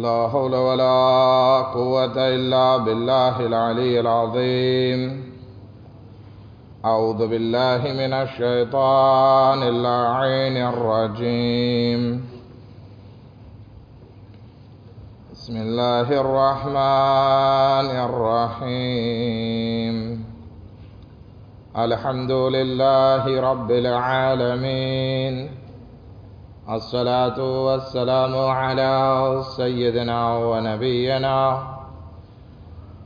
لا حول ولا قوة إلا بالله العلي العظيم. أعوذ بالله من الشيطان اللعين الرجيم. بسم الله الرحمن الرحيم. الحمد لله رب العالمين. الصلاة والسلام على سيدنا ونبينا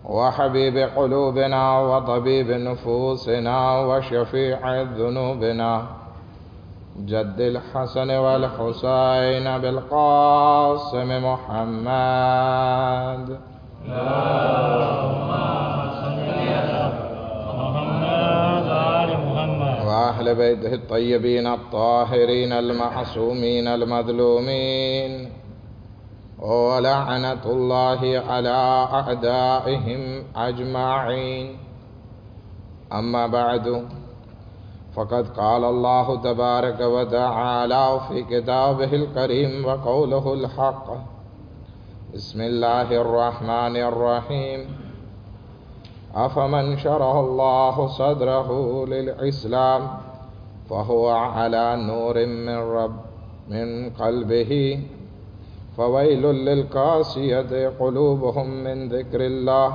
وحبيب قلوبنا وطبيب نفوسنا وشفيع ذنوبنا جد الحسن والحسين بالقاسم محمد. وأهل بيته الطيبين الطاهرين المعصومين المظلومين ولعنة الله على أعدائهم أجمعين. أما بعد، فقد قال الله تبارك وتعالى في كتابه الكريم وقوله الحق. بسم الله الرحمن الرحيم. أفمن شرح الله صدره للإسلام فهو على نور من قلبه فويل للقاسية قلوبهم من ذكر الله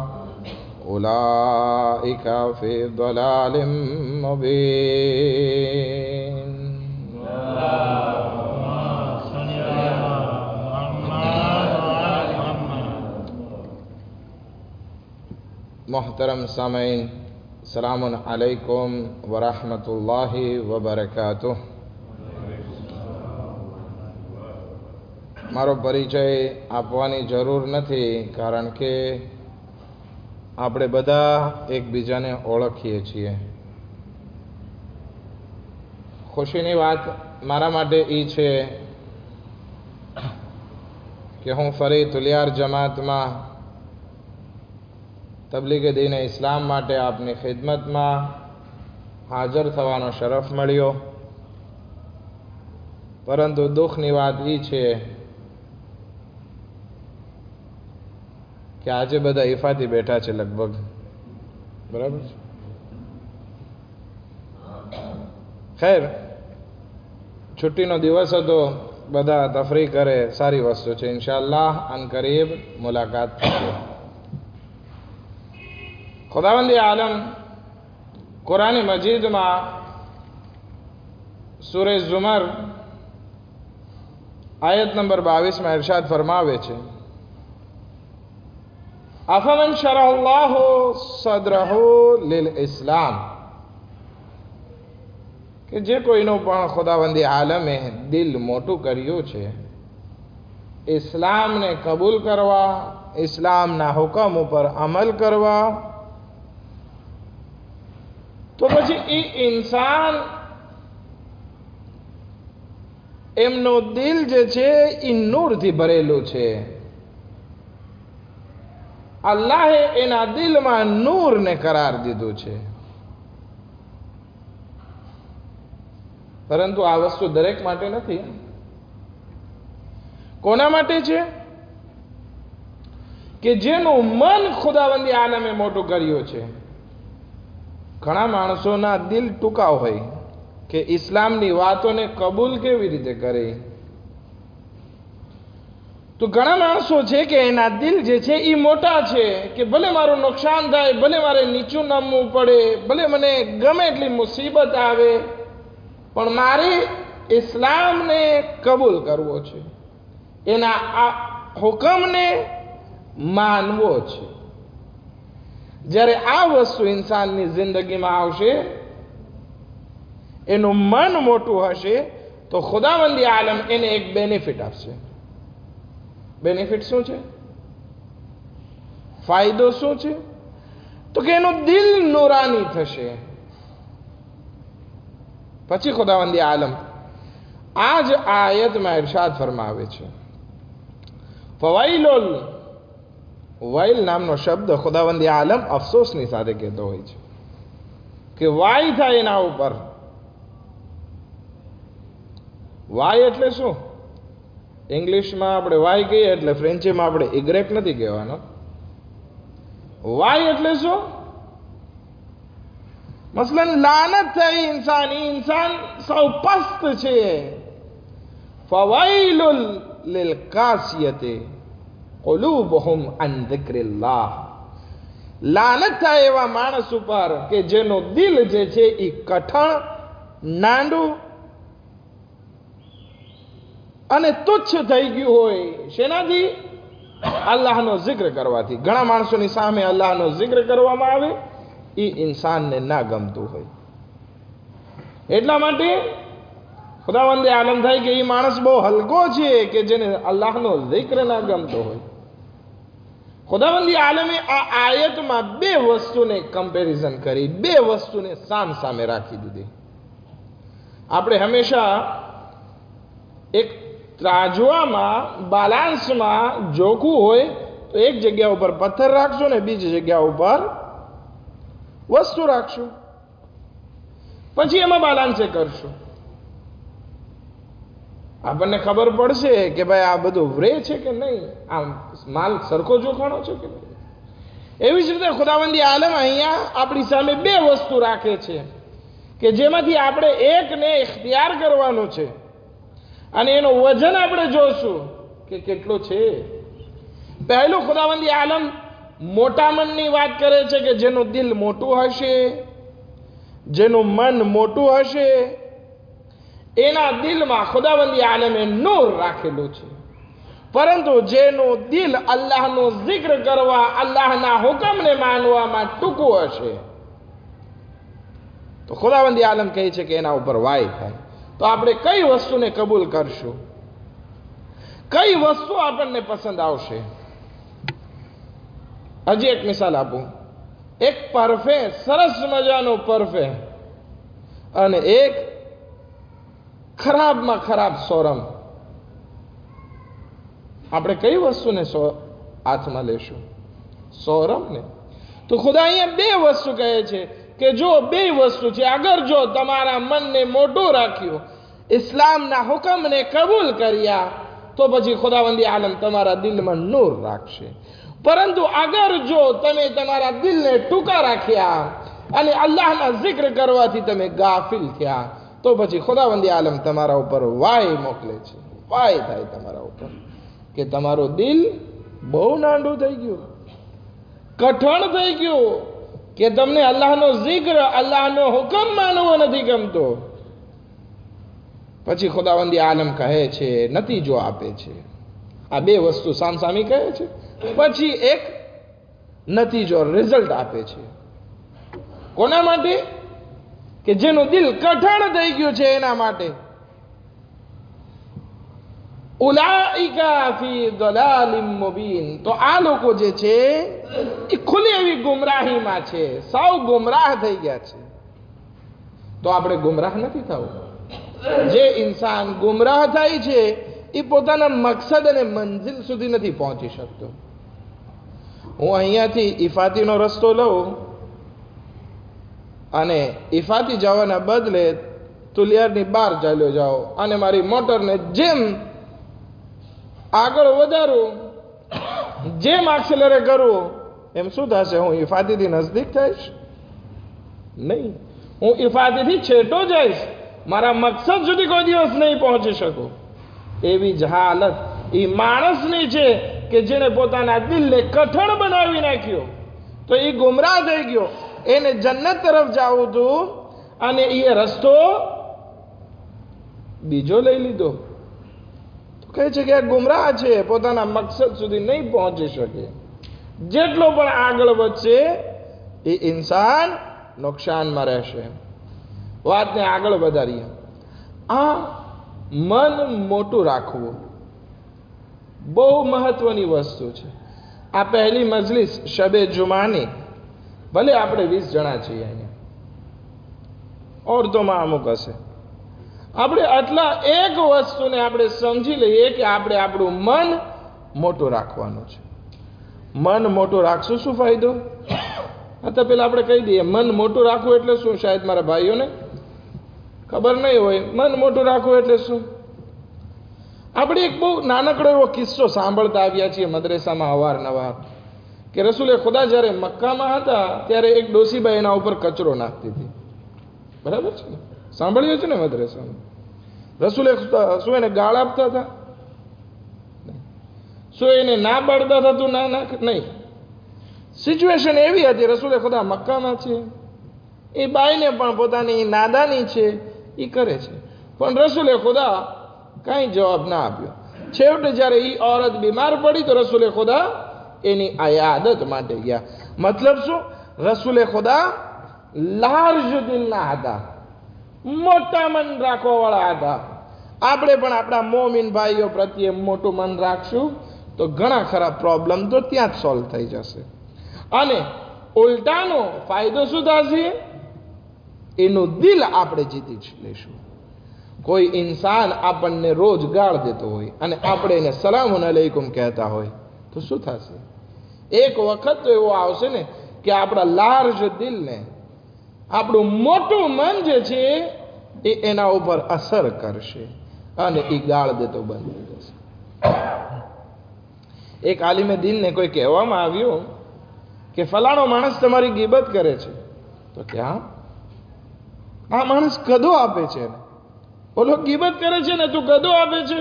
أولئك في ضلال مبين. मोहतरम सामीन, सलामुन अलैकुम वरहमतुल्लाहि वबरकातुह. મારો પરિચય આપવાની જરૂર નથી, કારણ કે આપણે બધા એકબીજાને ઓળખીએ છીએ. ખુશીની વાત મારા માટે એ છે કે હું ફરી તુલિયાર જમાતમાં તબલીગે દીને ઇસ્લામ માટે આપની ખિદમતમાં હાજર થવાનો શરફ મળ્યો. પરંતુ દુઃખની વાત એ છે કે આજે બધા ઇફાથી બેઠા છે લગભગ, બરાબર છે. ખેર, છુટ્ટીનો દિવસ હતો, બધા તફરી કરે, સારી વસ્તુ છે. ઇન્શાઅલ્લાહ અનકરીબ મુલાકાત થશે. ખુદાવંદી આલમ કુરાન મજીદમાં સૂરે ઝુમર આયત નંબર 22 ઇરશાદ ફરમાવે છે, અફમન શરહલ્લાહુ સદરહુ લિલ ઇસ્લામ, કે જે કોઈનું પણ ખુદાવંદી આલમે દિલ મોટું કર્યું છે ઇસ્લામને કબૂલ કરવા, ઇસ્લામના હુકમ ઉપર અમલ કરવા, તો પછી એ ઇન્સાન એમનું દિલ જે છે એ નૂરથી ભરેલું છે. અલ્લાહે એના દિલમાં નૂરને કરાર દીધું છે. પરંતુ આ વસ્તુ દરેક માટે નથી. કોના માટે છે? કે જેનું મન ખુદાવંદી આલમે મોટું કર્યું છે. ઘણા માણસોના દિલ ટૂંકા હોય કે ઇસ્લામની વાતોને કબૂલ કેવી રીતે કરે. તો ઘણા માણસો છે કે એના દિલ જે છે એ મોટા છે કે ભલે મારું નુકસાન થાય, ભલે મારે નીચું નમવું પડે, ભલે મને ગમે એટલી મુસીબત આવે, પણ મારે ઇસ્લામને કબૂલ કરવો છે, એના આ હુકમને માનવો છે. જ્યારે આ વસ્તુ ઇન્સાનની જિંદગીમાં આવશે, એનું મન મોટું હશે, તો ખુદાવંદી આલમ એને એક બેનિફિટ આપશે. બેનિફિટ શું છે? ફાયદો શું છે? તો કે એનું દિલ નૂરાની થશે. પછી ખુદાવંદી આલમ આ જ આયતમાં ઇરશાદ ફરમાવે છે, ફવાઈલુલ, વાઇલ નામનો શબ્દ ખુદાવંદી આલમ અફસોસની સાથે કહેતો હોય છે કે વાય થાય એના ઉપર. વાય એટલે શું? ઇંગ્લિશમાં આપણે વાય કહીએ એટલે ફ્રેન્ચીમાં આપણે ઇગ્રેક નથી કહેવાનો. વાય એટલે શું? મસલન લાનત થઈ ઇન્સાન, ઇન્સાન સૌ પસ્ત છે. ફવાઈલુલ લિલ કાસિયતે કુલુબુહુમ અન ધિક્રિલ્લાહ. લાનત થાય એવા માણસ ઉપર કે જેનો દિલ જે છે એ કઠણ, નાંડું અને તુચ્છ થઈ ગયું હોય. શેનાથી? અલ્લાહનો જિક્ર કરવાથી. ઘણા માણસોની સામે અલ્લાહનો જિક્ર કરવામાં આવે, એ ઇન્સાનને ના ગમતું હોય. એટલા માટે ખુદાવંદે આલમ થાય કે એ માણસ બહુ હલકો છે કે જેને અલ્લાહનો જિક્ર ના ગમતો હોય. ખુદાવંદી આલમે આ આયતમાં બે વસ્તુને કમ્પેરિઝન કરી, બે વસ્તુને સામ સામે રાખી દીધી. આપણે હંમેશા એક ત્રાજવામાં, બાલાન્સમાં જોખવું હોય તો એક જગ્યા ઉપર પથ્થર રાખશો ને બીજી જગ્યા ઉપર વસ્તુ રાખશું, પછી એમાં બાલાન્સે કરશું. આપણને ખબર પડશે કે ભાઈ આ બધું વ્રે છે કે નહીં, આ માલ સરખો જોખાણો છે કે નહીં. એવી જ રીતે ખુદાવંદી આલમ અહીંયા આપણી સામે બે વસ્તુ રાખે છે કે જેમાંથી આપણે એકને ઇખ્તિયાર કરવાનો છે અને એનો વજન આપણે જોશું કે કેટલો છે. પહેલું ખુદાવંદી આલમ મોટા મનની વાત કરે છે કે જેનું દિલ મોટું હશે, જેનું મન મોટું હશે, એના દિલમાં ખુદાવંદી આલમે નૂર રાખેલું છે. પરંતુ જેનું દિલ અલ્લાહનું જિક્ર કરવા, અલ્લાહના હુકમને માનવામાં ટૂંકું હશે, તો ખુદાવંદી આલમ કહે છે કે એના ઉપર વાય થાય. તો આપણે કઈ વસ્તુને કબૂલ કરશું? કઈ વસ્તુ આપણને પસંદ આવશે? હજી એક મિસાલ આપું. એક પરફે, સરસ મજાનો પરફે અને એક ખરાબમાં ખરાબ સોરમ. આપણે કઈ વસ્તુને હાથમાં લેશું? સોરમને. તો ખુદા અહીંયા બે વસ્તુ કહે છે કે જો બે વસ્તુ છે, અગર જો તમારા મનને મોટું રાખ્યું, ઇસ્લામના હુકમને કબૂલ કર્યા, તો પછી ખુદાવંદી આલમ તમારા દિલમાં નૂર રાખશે. પરંતુ અગર જો તમે તમારા દિલને ટૂંકા રાખ્યા અને અલ્લાહના જિક્ર કરવાથી તમે ગાફિલ થયા, તો પછી ખુદાવંદી આલમ તમારા ઉપર વાય મોકલે છે. વાય થાય તમારા ઉપર કે તમારું દિલ બહુ નાંડું થઈ ગયું, કઠણ થઈ ગયું, કે તમને અલ્લાહનો જિક્ર, અલ્લાહનો હુકમ માનવો નથી ગમતો. પછી ખુદાવંદી આલમ કહે છે, નતીજો આપે છે. આ બે વસ્તુ સામસામી કહે છે, પછી એક નતીજો, રિઝલ્ટ આપે છે. કોના માટે? કે જેનું દિલ કઠણ થઈ ગયું છે એના માટે. ઉલાઈકા ફી દલાલિમ મુબીન. તો આ લોકો જે છે એ ખુલ્લી એવી ગુમરાહીમાં છે, સાવ ગુમરાહ થઈ ગયા છે. તો આપણે ગુમરાહ નથી થવું. જે ઇન્સાન ગુમરાહ થાય છે એ પોતાના મકસદ અને મંજિલ સુધી નથી પહોંચી શકતો. હું અહીંયાથી ઇફાતીનો રસ્તો લઉં અને ઇફાતી જવાના બદલે તુલિયારની બહાર ચાલ્યો જાઓ અને મારી મોટરને જેમ આગળ વધારું, જેમ એક્સેલરેટ કરું, એમ શું થશે? હું ઇફાતીથી નજદીક થઈશ? નહીં, હું ઇફાતીથી છેટો જઈશ, મારા મકસદ સુધી કોઈ દિવસ નહીં પહોંચી શકું. એવી જ હાલત એ માણસની છે કે જેને પોતાના દિલને કઠણ બનાવી નાખ્યો. તો એ ગુમરાહ થઈ ગયો. એને જન્નત તરફ જવું હતું અને એ રસ્તો બીજો લઈ લીધો. તો કહે છે કે આ ગુમરાહ છે, પોતાના મકસદ સુધી નહીં પહોંચી શકે. જેટલો પણ આગળ વધશે એ ઇન્સાન નુકસાનમાં રહેશે. વાતને આગળ વધારીએ. આ મન મોટું રાખવું બહુ મહત્વની વસ્તુ છે. આ પહેલી મજલિસ શબે જુમાની, ભલે આપણે 20 જણા છીએ અહીંયા, ઓરતોમાં અમુક હશે, આપણે આટલા એક વસ્તુને આપણે સમજી લઈએ કે આપણે આપણું મન મોટું રાખવાનું છે. મન મોટું રાખશું શું ફાયદો? તો પેલા આપણે કહી દઈએ, મન મોટું રાખવું એટલે શું? શાયદ મારા ભાઈઓને ખબર નહીં હોય. મન મોટું રાખવું એટલે શું? આપણે એક બહુ નાનકડો એવો કિસ્સો સાંભળતા આવ્યા છીએ મદ્રેસામાં અવારનવાર કે રસૂલે ખુદા જ્યારે મક્કામાં હતા ત્યારે એક ડોસીબાઈ એના ઉપર કચરો નાખતી હતી. બરાબર છે ને? સાંભળ્યું છે ને મદ્રેસામાં? રસૂલે શું એને ગાળ આપતા હતા? શું એને ના પાડતા હતા તું ના નાખ? નહીં. સિચ્યુએશન એવી હતી, રસૂલે ખુદા મક્કામાં છે, એ બાઈને પણ પોતાની નાદાની છે એ કરે છે, પણ રસૂલે ખુદા કાંઈ જવાબ ના આપ્યો. છેવટે જ્યારે એ औरत બીમાર પડી તો રસૂલે ખુદા એની આયાદત માટે ગયા. મતલબ શું? રસૂલે ખુદા લાર્જ દિલના હતા, મોટા મન રાખવાવાળા હતા. આપણે પણ આપણા મોમિન ભાઈઓ પ્રત્યે મોટું મન રાખશું તો ઘણા ખરા પ્રોબ્લેમ તો ત્યાં જ સોલ્વ થઈ જશે. અને ઉલટાનો ફાયદો શું થશે? એનું દિલ આપણે જીતી જ લેશું. કોઈ ઇન્સાન આપણને રોજ ગાળ દેતો હોય અને આપણે એને સલામુન અલૈકુમ કહેતા હોય તો શું થશે? એક વખત તો એવો આવશે ને કે આપણા લાર્જ દિલને, આપણું મોટું મન જે છે એ એના ઉપર અસર કરશે અને એ ગાળ દેતો બંધ થઈ જશે. એક આલિમે દીનને કોઈ કહેવામાં આવ્યું કે ફલાણો માણસ તમારી ગીબત કરે છે, તો કે હા, આ માણસ કદો આપે છે ને, ઓલો ગીબત કરે છે ને તું કદો આપે છે?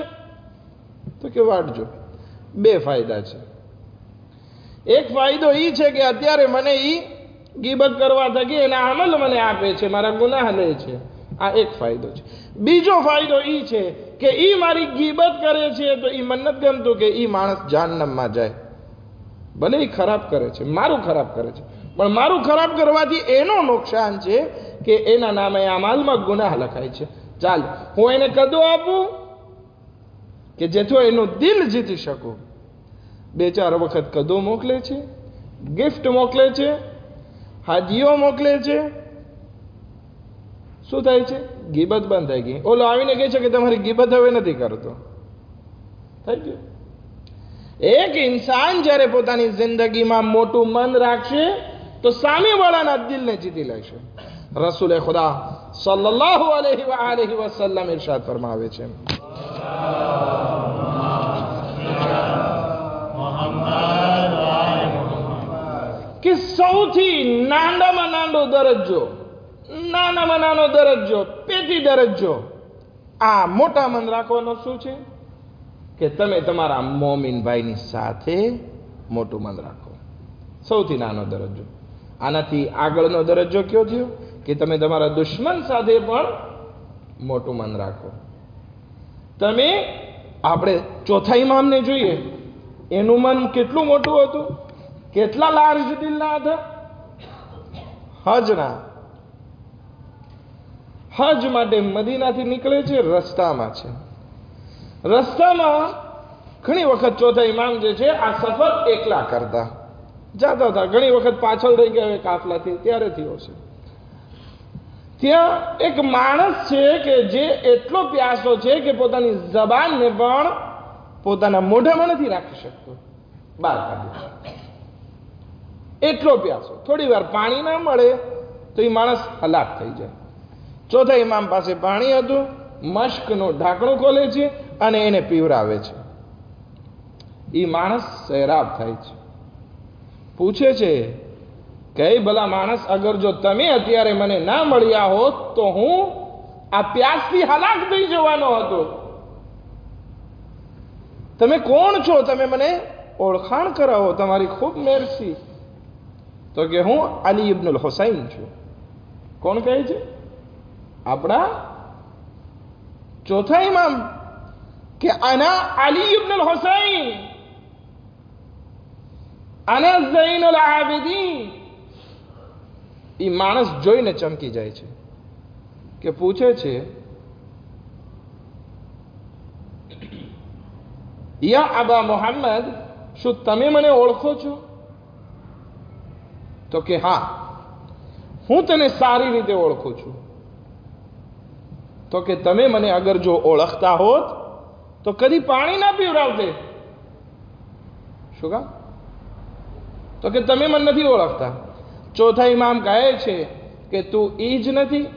તો કે વાટજો, બે ફાયદા છે. એક ફાયદો એ છે કે અત્યારે મને એ ગીબત કરવા થકી એના અમલ મને આપે છે, મારા ગુનાહ લે છે, આ એક ફાયદો છે. બીજો ફાયદો એ છે કે એ મારી ગીબત કરે છે તો એ મને નથી ગમતું કે એ માણસ જહન્નમમાં જાય. ભલે એ ખરાબ કરે છે, મારું ખરાબ કરે છે, પણ મારું ખરાબ કરવાથી એનો નુકસાન છે કે એના નામે અમાલમાં ગુનાહ લખાય છે. ચાલ હું એને કદો આપું કે જેથી એનું દિલ જીતી શકું. 2-4 વખત કદો મોકલે છે, ગિફ્ટ મોકલે છે, હાજીઓ મોકલે છે. શું થાય છે? ગીબત બંધ થઈ ગઈ. ઓલો આવીને કહે છે કે તમારી ગીબત હવે નથી કરતો. થઈ ગયું. એક ઇન્સાન જ્યારે પોતાની જિંદગીમાં મોટું મન રાખશે તો સામેવાળાના દિલને જીતી લેશે. રસૂલે ખુદા સલ્લલ્લાહુ અલૈહિ વસલ્લમ ઇરશાદ ફરમાવે છે, કે સૌથી નાનામાં નાનો દરજ્જો, પેટી દરજ્જો આ મોટા મન રાખવાનો શું છે? કે તમે તમારા મોમિન ભાઈની સાથે મોટું મન રાખો. સૌથી નાનો દરજ્જો. આનાથી આગળનો દરજ્જો કયો થયો? કે તમે તમારા દુશ્મન સાથે પણ મોટું મન રાખો. તમે આપણે ચોથા ઇમામને જોઈએ, એનું મન કેટલું મોટું હતું, કેટલા લાર્જ દિલના હતા. હજ માટે મદીનાથી નીકળે છે, રસ્તામાં છે, રસ્તામાં ઘણી વખત ચોથા ઇમામ જે છે આ સફર એકલા કરતા જતા હતા. ઘણી વખત પાછળ રહી ગયા હોય કાફલાથી, ત્યારે થયો છે. ત્યાં એક માણસ છે કે જે એટલો પ્યાસો છે કે પોતાની જબાનને પણ પોતાના મોઢામાં નથી રાખી શકતો, બહાર કાઢી. એટલો પ્યાસો. થોડી વાર પાણી ના મળે તો એ માણસ હલાક થઈ જાય. ચોથા ઇમામ પાસે પાણી હતું, મશ્કનું ઢાંકણું ખોલે છે અને એને પીવરાવે છે. એ માણસ સૈરાબ થાય છે, પૂછે છે કે ભલા માણસ, અગર જો તમે અત્યારે મને ના મળ્યા હોત તો હું આ પ્યાસથી હલાક થઈ જવાનો હતો. તમે કોણ છો? તમે મને ઓળખાણ કરાવો, તમારી ખૂબ મેરસી. તો કે હું અલી ઇબ્નુલ હુસૈન છું. કોણ કહે છે? આપણા ચોથા ઇમામ કે અના અલી ઇબ્નુલ હુસૈન, અના ઝૈનુલ આબિદીન. એ માણસ જોઈને ચમકી જાય છે કે પૂછે છે, યા અબા મોહમ્મદ, શું તમે મને ઓળખો છો? તો કે હા, હું તને સારી રીતે ઓળખું છું. તો કે તમે મને અગર જો ઓળખતા હોત તો કદી પાણી ના પીવડાવતે. શું કામ? તો કે તમે મને નથી ઓળખતા. ચોથા ઇમામ કહે છે કે તું એ જ નથી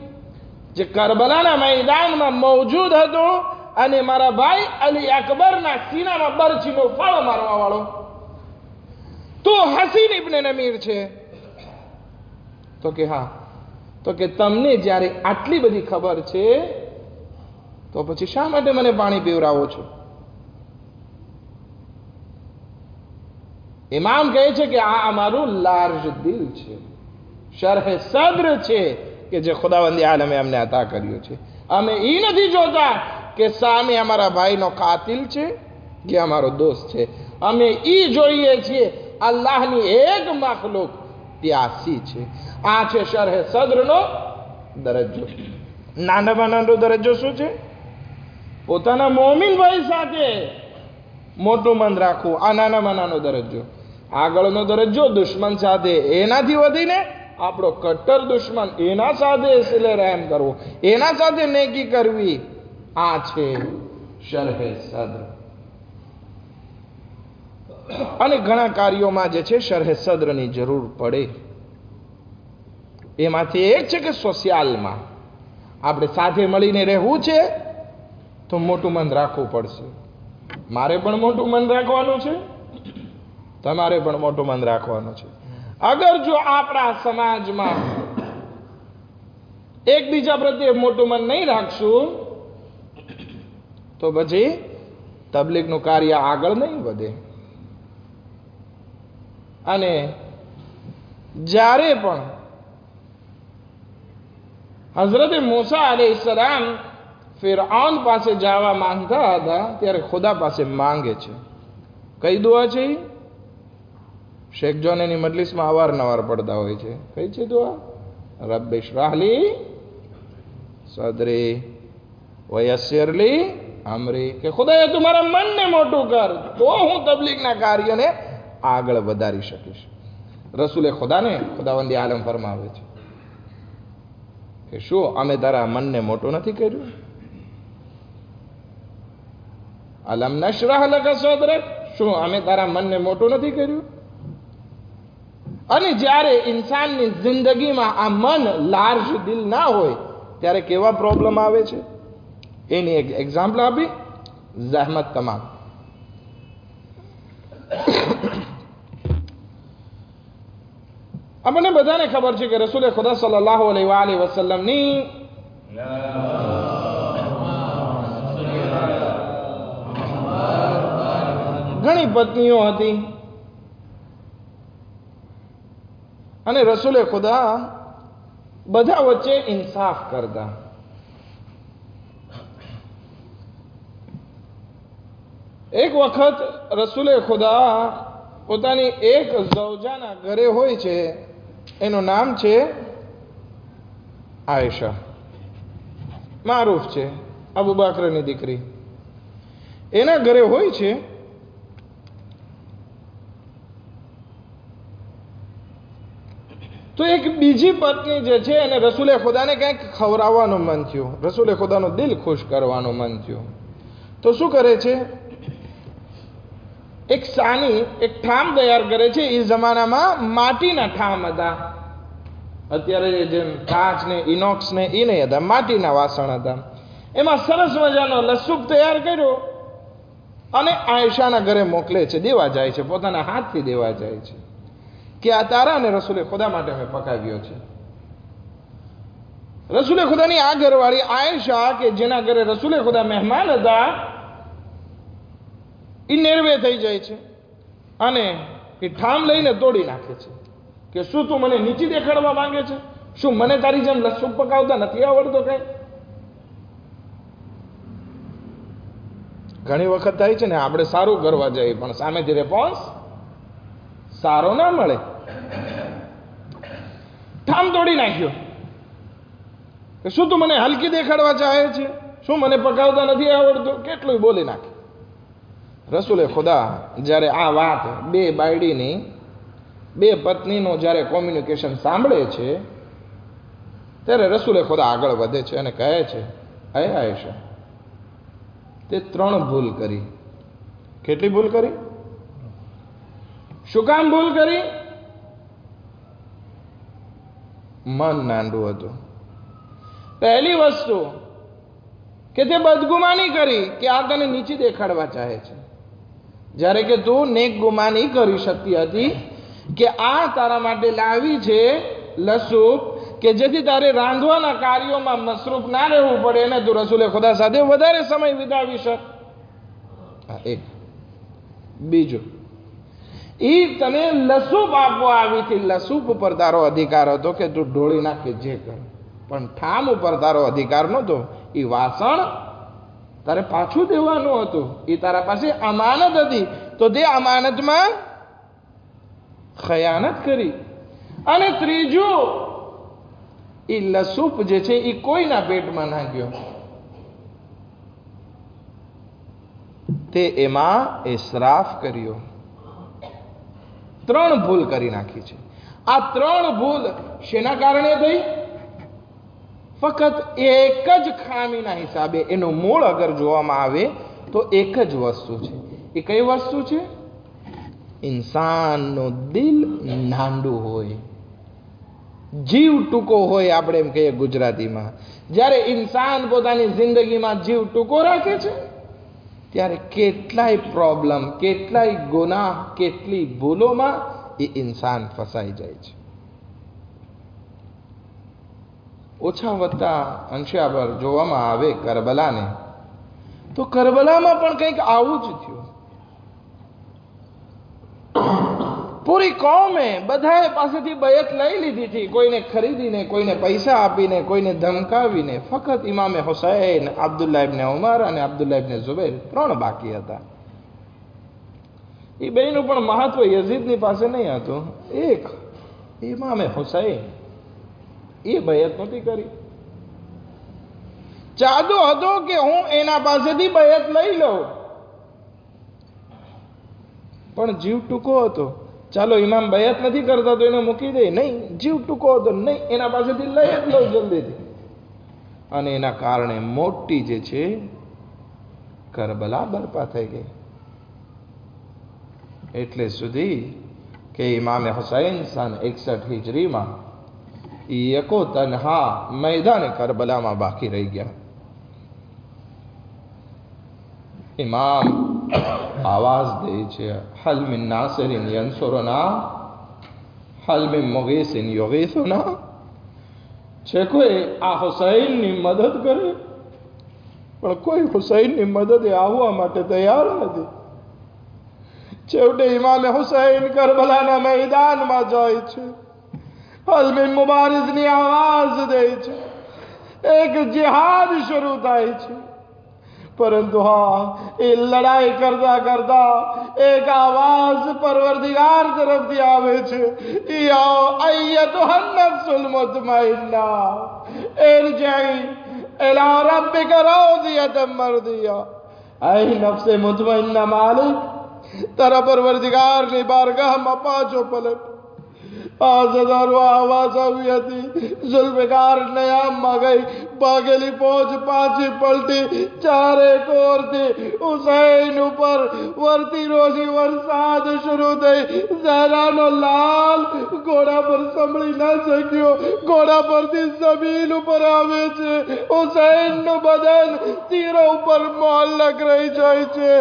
જે કરબલાના મેદાનમાં મોજૂદ હતો અને મારા ભાઈ અલી અકબરના સીનામાં બરછીનો ફાળો મારવા વાળો તો હસીન ઇબ્ન નમીર છે? તો કે હા. તો કે તમને જ્યારે આટલી બધી ખબર છે તો પછી શા માટે મને પાણી પીવરાવો છો? ઇમામ કહે છે કે આ અમારું લાર્જ દિલ છે, શરહે સદ્ર છે કે જે ખુદાવંદી આલમે અમને અતા કર્યું છે. અમે એ નથી જોતા કે સામે અમારા ભાઈનો કાતિલ છે કે અમારો દોસ્ત છે. અમે એ જોઈએ છીએ અલ્લાહની એક મખલુક પ્યાસી છે. આ છે શરહે સદ્રનો દરજ્જો. નાનામાં નાનો દરજ્જો શું છે? પોતાના મોમિન ભાઈ સાથે મોટું મન રાખવું, આ નાનામાં નાનો દરજ્જો. આગળનો દરજ્જો દુશ્મન સાથે, એનાથી વધીને આપણો કટ્ટર દુશ્મન, એના સાથે સિલે રહેમ કરવો, એના સાથે નેકી કરવી, આ છે શરહે સદ્ર. અને ઘણા કાર્યોમાં જે છે શરહે સદ્રની જરૂર પડે. એમાંથી એક છે કે સોશિયલમાં આપણે સાથે મળીને રહેવું છે તો મોટું મન રાખવું પડશે. મારે પણ મોટું મન રાખવાનું છે, તમારે પણ મોટું મન રાખવાનું છે. અગર જો આપણા સમાજમાં એકબીજા પ્રત્યે મોટું મન નહીં રાખશું તો પછી તબલીગનું કાર્ય આગળ નહીં વધે. અને જ્યારે પણ હઝરત મૂસા અલૈહિસ્સલામ ફિરઆઉન પાસે જવા માંગતા હતા ત્યારે ખુદા પાસે માંગે છે. કઈ દુઆ છે? શેખ જોનેની મજલિસમાં અવારનવાર પડતા હોય છે. કઈ છે દુઆ? રબ્બિ શ્રાહ લી સદરી વયસ્સિર લી અમરી, કે ખુદાએ તું મારા મનને મોટું કર તો હું તબલીગના કાર્યને આગળ વધારી શકીશ. રસૂલે ખુદાને ખુદાવંદી આલમ ફરમાવે છે કે શું અમે તારા મનને મોટું નથી કર્યું? અલમ નશરહ લકા સદરક, શું અમે તારા મનને મોટું નથી કર્યું? અને જ્યારે ઇન્સાનની જિંદગીમાં આ મન લાર્જ દિલ ના હોય ત્યારે કેવા પ્રોબ્લેમ આવે છે એની એક એક્ઝામ્પલ આપી. જહેમત તમામ. આપણને બધાને ખબર છે કે રસૂલ ખુદા સલ્લલ્લાહુ અલૈહિ વસલ્લમની ઘણી પત્નીઓ હતી અને રસૂલે ખુદા બધા વચ્ચે ઇન્સાફ કરતા. એક વખત રસૂલે ખુદા પોતાની એક ઝૌજાના ઘરે હોય છે, એનું નામ છે આયશા, મારૂફ છે, અબુ બકરની દીકરી. એના ઘરે હોય છે. તો એક બીજી પત્ની જે છે એને રસૂલે ખુદાને કંઈક ખવડાવવાનું મન થયું, રસૂલે ખુદાનું દિલ ખુશ કરવાનું મન થયું. તો શું કરે છે? એક સાની એક ઠામ તૈયાર કરે છે. એ જમાનામાં માટીના ઠામ હતા. અત્યારે જેમ કાચ ને ઇનોક્સ ને એ નહીં હતા, માટીના વાસણ હતા. એમાં સરસ મજાનો લસુપ તૈયાર કર્યો અને આયશાના ઘરે મોકલે છે. દેવા જાય છે, પોતાના હાથથી દેવા જાય છે કે આ તારા અને રસૂલે ખુદા માટે મેં પકાવ્યો છે. રસૂલે ખુદાની આ ઘરવાળી આયશા કે જેના ઘરે રસૂલે ખુદા મહેમાન હતા એ નિર્વે થઈ જાય છે અને એ ઠામ લઈને તોડી નાખે છે કે શું તું મને નીચી દેખાડવા માંગે છે? શું મને તારી જેમ લસુપ પકાવતા નથી આવડતો? કઈ ઘણી વખત થાય છે ને, આપણે સારું કરવા જઈએ પણ સામેથી રેસ્પોન્સ સારો ના મળે. ઠામ તોડી નાખ્યો કે શું તું મને હલકી દેખાડવા ચાહે છે? શું મને પકાવતા નથી આવડતું? કેટલું બોલી નાખે. રસૂલે ખુદા જ્યારે આ વાત બે બાયડીની, બે પત્નીનું જ્યારે કોમ્યુનિકેશન સાંભળે છે ત્યારે રસૂલે ખુદા આગળ વધે છે અને કહે છે, હે આયશા, તે 3 ભૂલ કરી. કેટલી ભૂલ કરી? શું કામ ભૂલ કરી? મન નાંડું હતું. પહેલી વસ્તુ કે તે બદગુમાની કરી કે આ તને નીચી દેખાડવા ચાહે છે, જ્યારે કે તું નેક ગુમાની કરી શકતી હતી કે આ તારા માટે લાવી છે લસૂપ, કે જેથી તારે રાંધવાના કાર્યોમાં મસરૂફ ના રહેવું પડે અને તું રસૂલે ખુદા સાથે વધારે સમય વિતાવી શક. એક બીજું, ઈ તને લસૂપ આપવા આવી હતી, લસૂપ ઉપર તારો અધિકાર હતો કે તું ઢોળી નાખે જે કર, પણ ઠામ ઉપર તારો અધિકાર નહોતો. ઈ વાસણ તારે પાછું દેવાનું હતું, ઈ તારા પાસે અમાનત હતી, તો તે અમાનતમાં ખયાનત કરી. અને ત્રીજું, ઈ લસૂપ જે છે ઈ કોઈના પેટમાં ના ગયો, તે એમાં ઇસરાફ કર્યો. 3 ભૂલ કરી નાખી છે. આ 3 ભૂલ શેના કારણે થઈ? ફક્ત એક જ ખામીના હિસાબે. એનું મૂળ અગર જોવામાં આવે તો એક જ વસ્તુ છે. એ કઈ વસ્તુ છે? ઇન્સાનનું દિલ નાંડું હોય, જીવ ટૂંકો હોય, આપણે એમ કહીએ ગુજરાતીમાં. જ્યારે ઇન્સાન પોતાની જિંદગીમાં જીવ ટૂંકો રાખે છે ત્યારે કેટલાય પ્રોબ્લેમ, કેટલાય ગુનાહ, કેટલી ભૂલોમાં એ ઇન્સાન ફસાઈ જાય છે. ઓછા વત્તા અંશે પર જોવામાં આવે કરબલાને, તો કરબલામાં પણ કંઈક આવું જ થયું. પૂરી કોમે બધાએ પાસેથી બયત લઈ લીધી હતી, કોઈને ખરીદીને, કોઈને પૈસા આપીને, કોઈને ધમકાવીને. ફક્ત ઇમામે હુસૈન, અબ્દુલ્લાહ ઇબ્ને ઉમર અને અબ્દુલ્લાહ ઇબ્ને ઝુબૈર 3 બાકી હતા. એ બેયનું પણ મહત્વ યઝીદની પાસે નહીં હતું. એક ઇમામે હુસૈન, એ બયત નહોતી કરી. ચાહતો હતો કે હું એના પાસેથી બયત લઈ લઉં, પણ જીવ ટૂંકો હતો. ચાલો ઇમામ બયત નથી કરતા તો એને મૂકી દે, નહીં, જીવ ટૂંકો હતો, નહીં, એના પાસેથી લઈ જ લો જલ્દીથી. અને એના કારણે મોટી જે છે કરબલા બરપા થઈ ગઈ. એટલે સુધી કે ઇમામે હુસૈન સન 61 હિજરીમાં યકો તન્હા મેદાને કરબલામાં બાકી રહી ગયા. ઇમામ આવાજ દે છે, હલ મિન નાસિરિન યન્સુરના, હલ મિન મુગીસિન યુગીસુના. છે કોઈ આ હુસૈનની મદદ કરે? પણ કોઈ હુસૈનની મદદે આવવા માટે તૈયાર નથી. છેવટે ઇમામે હુસૈન કરબલાના મેદાનમાં જાય છે, હલ મિન મુબારિઝની આવાજ દે છે, એક જિહાદ શરૂ થાય છે. પરંતુ હા, એ લડાઈ કરતા કરતા એક આવાજ પરવરદિગાર તરફથી આવે છે, યા અય્યતુહન નફ્સુલ મુતમઇન્ના ઇરજઈ ઇલા રબ્બિકા રાદિયતમ મરદિયા. ऐ नफ्से मुतमइन्ना मालिक, तारा परवरदिगाરની બારગાહમાં પાછો પલટ. આ હજારો આવાજ આવી હતી. ઝુલ્ફિકાર નયામમાં ગઈ, ભાગેલી ફોજ પાછી પલટી. ચારે કોરથી હુસૈન ઉપર વરતી રોજી વરસાદ શરૂ થઈ. ઝહરાનો લાલ ઘોડા પર સંભળી ન શક્યો, ઘોડા પરથી જમીન ઉપર આવે છે. હુસૈનનું બદન તીરો ઉપર મોહલ્લક રહી જાય છે.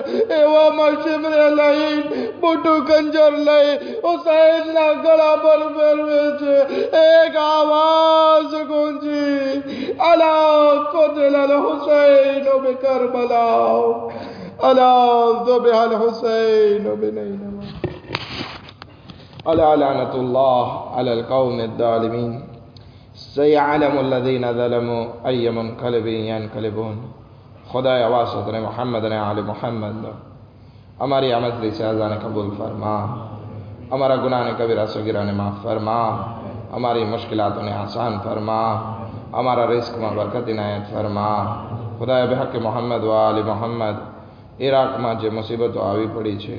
એવામાં શિમરે લઈ, મોટું ખંજર લઈ હુસૈનના ગળા પર ફેરવે છે. એક આવાજ ગુંજી, અલા કુતિલ અલ હુસૈન બિકરબલા, અલા ذبح الحسين بنينما. ألا لعنة الله على القوم الظالمين سيعلم الذين ظلموا أي منقلب ينقلبون. خدایا واسطے محمد نے آل محمد ہماری مجلس اعزاء نے قبول فرما, ہمارا گناہ نے کبیرہ صغیرہ نے معاف فرما, ہماری مشکلاتوں نے آسان فرما, ہمارا رزق میں برکت عنایت فرما. خدایا بحق محمد و آل محمد ઇરાકમાં જે મુસીબતો આવી પડી છે,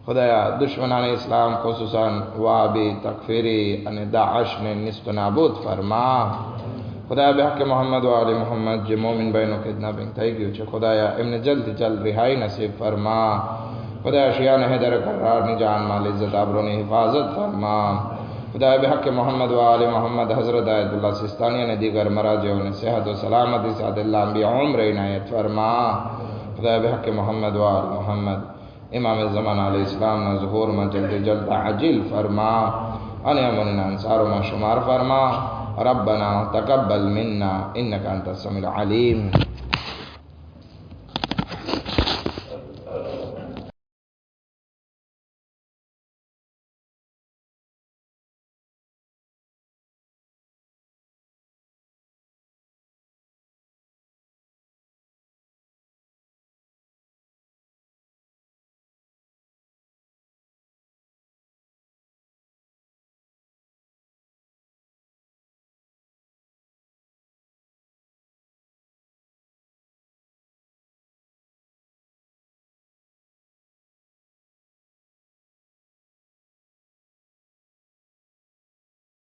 ખુદાયા દુશ્મનાને ઇસ્લામ ખુસુસાન વાબી, તકફીરી અને દાઅશને નિસ્ત નાબૂદ ફરમા. ખુદાયા બહકે મોહમ્મદ વ આલી મોહમ્મદ જે મોમિન ભાઈનું કિડનેપિંગ થઈ ગયું છે, ખુદાયા એમને જલ્દથી જલ્દ રિહાઈ નસીબ ફરમા. ખુદાયા શિયાને હૈદર કરારની જાન માલ ઇજ્જત આબરૂની હિફાજત ફરમા. खुदा बहक मोहम्मद व आल मोहम्मद हज़रत आयतुल्लाह सिस्तानी ने दीगर मराजियों ने सेहत व सलामती साथ उम्र इनायत फरमा। खुदा बहक मोहम्मद व आल मोहम्मद इमाम ज़मान अलैहिस्सलाम ना ज़ुहूर में जल्द जल्द आजिल फरमा। अन अमन अंसार में शुमार फरमा। रब्बना तकब्बल मिन्ना इन्नका अंतस समीउल अलीम।